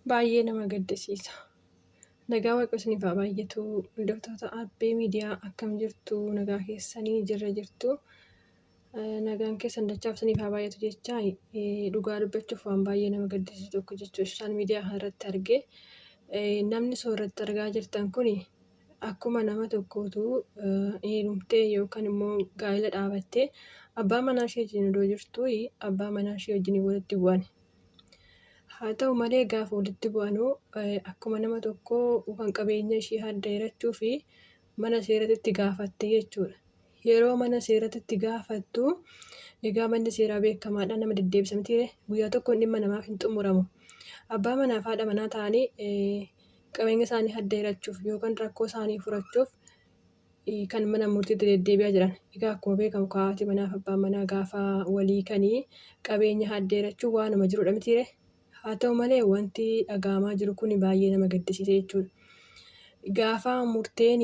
Baay'ee nama gaddisiisa. Nagaa Waaqa isiniif haa baay'atu. Hordoftoota Aabbee Miidiyaa akkam jirtu? Nagaa keessanii jirra jirtu. Nagaan keessan dachaaf isiniif haa baay'atu jechaa dhugaa dubbachuuf waan baay'ee nama gaddisiisu tokko jechuudha. Sooshaal miidiyaa irratti argee namni soorratti argaa jirtan kun akkuma nama tokkootu heerumtee yookaan immoo gaa'ela dhaabattee abbaa manaa ishee wajjin odoo jirtu abbaa manaa ishee wajjin walitti bu'an. Haa ta'u malee gaafa walitti bu'anuu akkuma nama tokkoo kan qabeenya ishee adda hirachuu fi mana seeratti gaafatte jechuudha. Yeroo mana seeratti gaafattu egaa manni seeraa beekamaadha nama deddeebisa miti guyyaa tokko dhimma namaaf hin xumuramu. Abbaa manaa fi haadha manaa ta'anii qabeenya isaanii adda hirachuuf yookaan rakkoo isaanii furachuuf kan mana murtiitti deddeebi'aa jiran. Egaa akkuma beekamu haati manaa fi abbaan manaa gaafa walii kanii qabeenya adda hirachuu waanuma jirudha miti. Haa ta'u malee wanti dhagahamaa jiru kun baay'ee nama gaddisiisa jechuudha. Gaafa murteen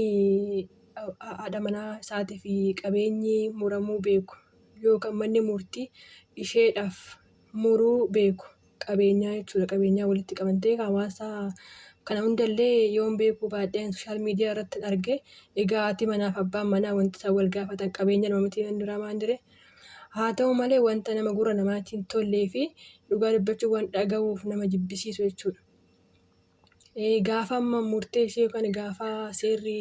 haadha manaa isaatii fi qabeenyi muramuu beeku yookaan manni murtii isheedhaaf muruu beeku qabeenyaa jechuudha. Qabeenyaa walitti qabantee hawaasa kana hundallee yoon beekuu baadheen sooshaal miidiyaa irratti arge egaa haati manaa fi abbaan manaa wanti isaan wal gaafatan qabeenya nama miti duramaan dire. Haa ta'u malee wanta nama gurra namaatiin tollee fi dhugaa dubbachuu waan dhaga'uuf nama jibbisiisu jechuudha. Gaafa amma murtee ishee yookaan gaafa seerri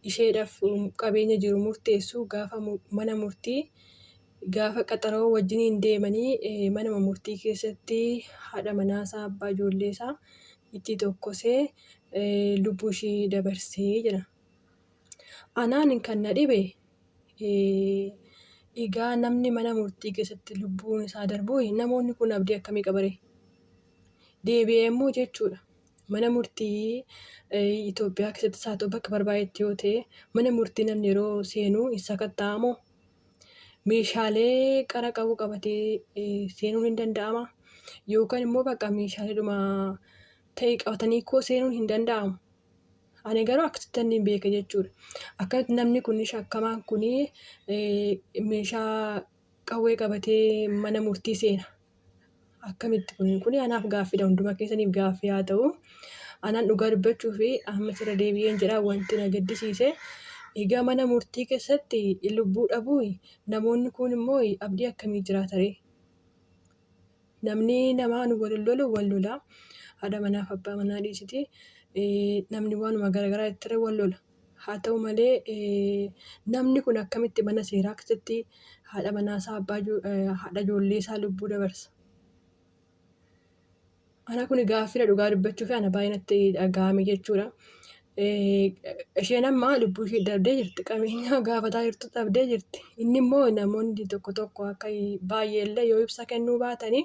isheedhaaf qabeenya jiru murteessu gaafa mana murtii gaafa qaxaroo wajjiniin deemanii mana murtii keessatti haadha manaasaa abbaa ijoollee isaa itti tokkosee lubbuu ishee dabarsee jira. Anaan kan na dhibe egaa namni mana murtii keessatti lubbuun isaa darbu namoonni kun abdii akkamii qabare? Deebi'ee immoo jechuudha. Mana murtii Itoophiyaa keessatti isaa ta'u bakka barbaadetti yoo ta'e mana murtii namni yeroo seenuu hin sakatta'amu. Meeshaalee qara qabu qabatee seenuun hin danda'ama. Yookaan immoo bakka meeshaaleedhuma ta'e qabatanii koo seenuun hin danda'amu. Ani garuu akkasitti hin beeka jechuudha. Akkatti namni kun shakkamaan kun meeshaa qawwee qabatee mana murtii seena. Akkamitti kun anaaf gaaffiidha hundumaa keessaniif gaaffii haa ta'u. Anaan dhugaa dubbachuu fi amma sirra deebi'een jedhaa wanti na gaddisiise. Egaa mana murtii keessatti lubbuu dhabuu namoonni kun immoo abdii akkamii jiraatare? Namni namaan wal lolu wal lola. Haadha manaa fi abbaa manaa dhiisiti. Namni waanuma garaagaraa itti wal lola. Haa ta'u malee namni kun akkamitti mana seeraa keessatti haadha manaasaa haadha ijoollee isaa lubbuu dabarsa? Ana kun gaaffiidha dhugaa dubbachuu fi ana baay'ee natti dhagahame jechuudha. Isheen amma lubbuu ishee dhabdee jirti. Qabeenya gaafataa jirtu dhabdee jirti. Inni immoo namoonni tokko tokko akka baay'eellee yoo ibsa kennuu baatanii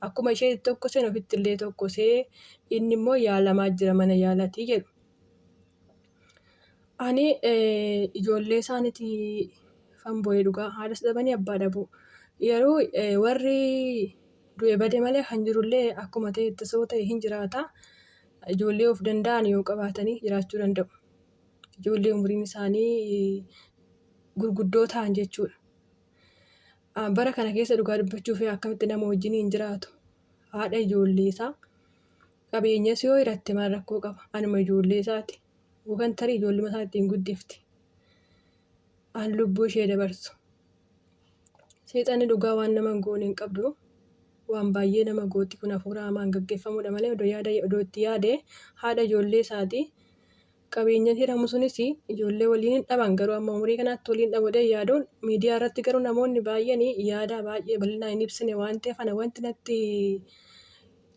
akkuma ishee tokkoseen ofitti illee tokkosee inni immoo yaalamaa jira mana yaalatii jedhu. Ani ijoollee isaaniitii fanboo'ee dhugaa haadha dhabanii abbaa dhabu. Yeroo warri du'e bade malee kan jirullee akkuma ta'e ittisoo ta'e hin jiraata. Ijoollee of danda'an yoo qabaatanii jiraachuu danda'u. Ijoollee umriin isaanii gurguddoo ta'an jechuudha. Bara kana keessa dhugaa dubbachuu fi akkamitti nama wajjin hin jiraatu. Haadha ijoollee isaa qabeenyas yoo hiratte maal rakkoo qaba? Anuma ijoollee isaati. Yookaan tarii ijoolluma isaa ittiin guddifti. An lubbuu ishee dabarsu. Seexanni dhugaa waan nama goone hin qabdu. Waan baay'ee nama gooti kun hafuura hamaan gaggeeffamudha malee odoo itti yaade haadha ijoollee isaati. Qabeenyaan hiramu sunis ijoollee waliin hin dhaban garuu amma umurii kanaatti waliin dhabodee yaaduun miidiyaa irratti garuu namoonni baay'een yaada baay'ee bal'inaan hin ibsine waan ta'eef ana wanti natti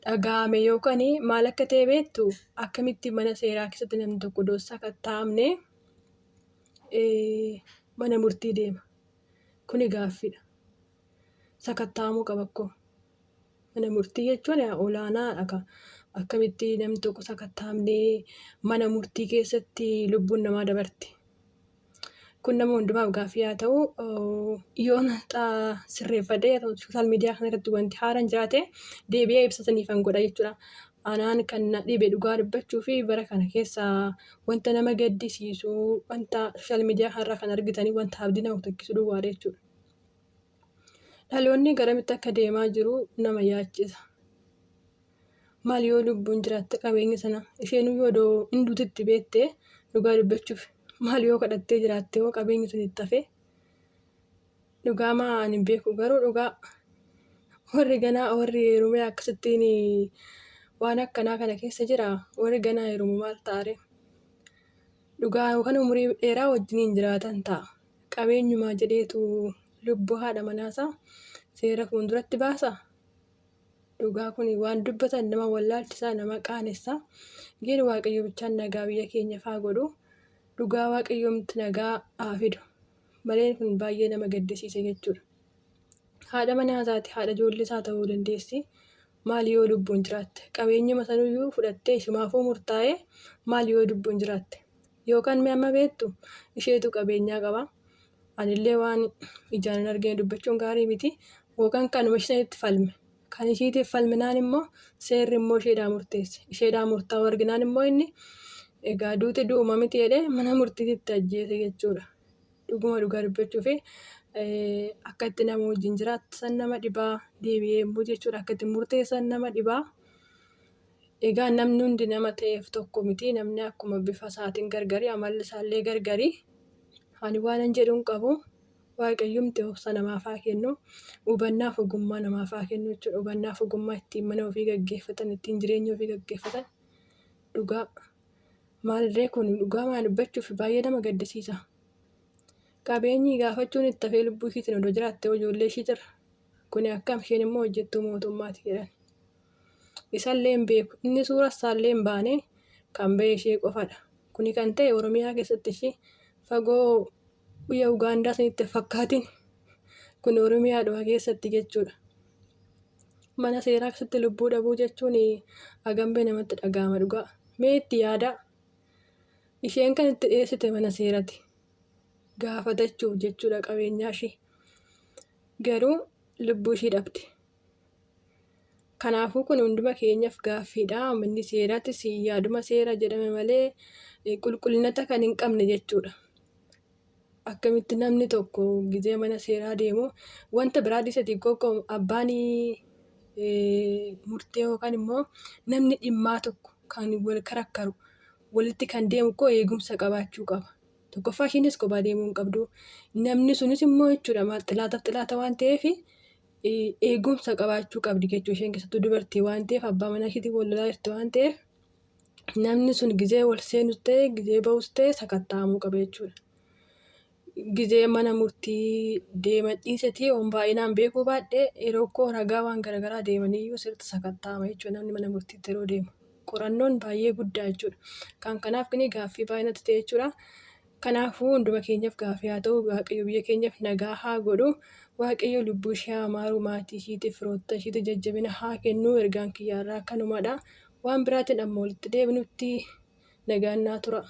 dhagahame yookaan maal akka ta'e beektu akkamitti mana seeraa keessatti namni tokko doossaa kan taa'amne mana murtii deema. Kuni gaaffiidha. Sakatta'amuu qaba akkoo. Mana murtii jechuun olaanaadha. Akkamitti namni tokko sakatta'amnee mana murtii keessatti lubbuun namaa dabarti. Kun nama hundumaaf gaaffii haa ta'u yoon sirreeffadhee sooshaal miidiyaa kana irratti wanti haaraan jiraate deebi'ee ibsataniif an godha jechuudha. Anaan kan na dhibe dhugaa dubbachuu fi bara kana keessa wanta nama gaddisiisu wanta sooshaal miidiyaa kanarraa kan argitanii wanta abdii nama tokkisu duwwaadha jechuudha. Dhaloonni garamitti akka deemaa jiru nama yaachisa. Maal yoo lubbuun jiraatte qabeenya sana isheen yoo hin duutetti beektee dhugaa dubbachuuf maal yoo kadhattee jiraatte yoo qabeenyi sun itti hafe dhugaa maa ani hin beeku garuu dhugaa warri heerumee akkasittiin waan akkanaa kana keessa jira warri ganaa heerumu maal ta'are dhugaa yookaan umurii dheeraa wajjiniin jiraatan ta'a qabeenyumaa jedheetu lubbuu haadha manaasaa seera fuulduratti baasa. Dhugaa kun waan dubbatan nama wallaalchisaa nama qaanessaa geera waaqayyo bichaan nagaa biyya keenya faa godhu dhugaa waaqayyoomti nagaa haa fidu malee kun baay'ee nama gaddisiisa jechuudha. Haadha manaasaati haadha ijoollee isaa ta'uu dandeessi maal yoo lubbuun jiraatte qabeenyuma sanuyyuu fudhattee ishimaafuu murtaa'ee maal yoo lubbuun jiraatte yookaan mee amma beektu isheetu qabeenyaa qaba anillee waan ijaan hin argine dubbachuun gaarii miti yookaan kanuma isheen falme. Kan ishiitiif falminaan immoo seerri immoo isheedhaa murtaa'u arginaan immoo inni egaa duuti du'uma miti jedhee mana murtiitti ajjeese jechuudha. Dhuguma dhugaa dubbachuu fi akka itti nama wajjin jiraatan nama dhibaa deebi'ee immoo jechuudha akka itti murteessan nama dhibaa. Egaa namni hundi nama ta'eef tokko miti namni akkuma bifa isaatiin gargari amalli isaallee gargari ani waan jedhuun qabu. Waaqayyoomti obsa namaaf haa kennu hubannaaf ogummaa namaaf haa kennu jechuudha. Hubannaaf ogummaa ittiin mana ofii gaggeeffatan ittiin jireenya ofii gaggeeffatan dhugaa maalirree kun dhugaa maa dubbachuuf baay'ee nama gaddisiisa. Qabeenyi gaafachuun itti hafee lubbuu ishiitiin odoo jiraatte ijoollee ishii jira kuni akkam isheen immoo hojjettuu mootummaati jedhan. Isallee hin beeku inni suura isaallee hin baane kan ba'e ishee qofadha. Kuni kan ta'e Oromiyaa keessatti ishee fagoo biyya Ugaandaa sanitti fakkaatiin kun Oromiyaadhuma keessatti jechuudha. Mana seeraa keessatti lubbuu dhabuu jechuun hagambee namatti dhaga'ama dhugaa. Mee itti yaadaa isheen kan itti dhiyeessite mana seeraati gaafatachuuf jechuudha qabeenyaa ishee garuu lubbuu ishee dhabde. Kanaafuu kun hunduma keenyaaf gaaffiidha. Manni seeraattis yaaduma seera jedhame malee qulqullinata kan hin qabne jechuudha. Akkamitti namni tokko gizee mana seeraa deemu wanta biraa dhiisati abbaan murtee yookaan immoo namni dhimmaa tokko kan wal karakkaru walitti kan deemu koo eegumsa qabaachuu qaba. Tokkoffaa ishiinis kophaa deemuu hin qabdu. Namni sunis immoo jechuudha xilaata waan ta'eef eegumsa qabaachuu qabdi jechuudha. Isheen keessattuu dubartii waan ta'eef abbaa manaa ishiitiin wal lolaa jirti waan ta'eef namni sun gizee wal seenus ta'e gizee ba'us ta'e sakatta'amuu qaba jechuudha. Gizee mana murtii deeman dhiisetii baay'inaan beekuu baadhee yeroo koo ragaa waan garaagaraa deemaniyyuu sirriitti sakatta'ama jechuudha namni mana murtiitti yeroo deemu. Qorannoon baay'ee guddaa jechuudha. Kanaaf gaaffii baay'inatti ta'e jechuudha. Kanaafuu hunduma keenyaaf gaaffii haa ta'u waaqayyo biyya keenyaaf nagaa haa godhu. Waaqayyo lubbuu ishee haa maaru maatii ishiitiif firoota ishiitiif jajjabina haa kennu ergaan kiyyaarraa kanumadha. Waan biraatiin amma walitti deebinutti nagaan naa tura.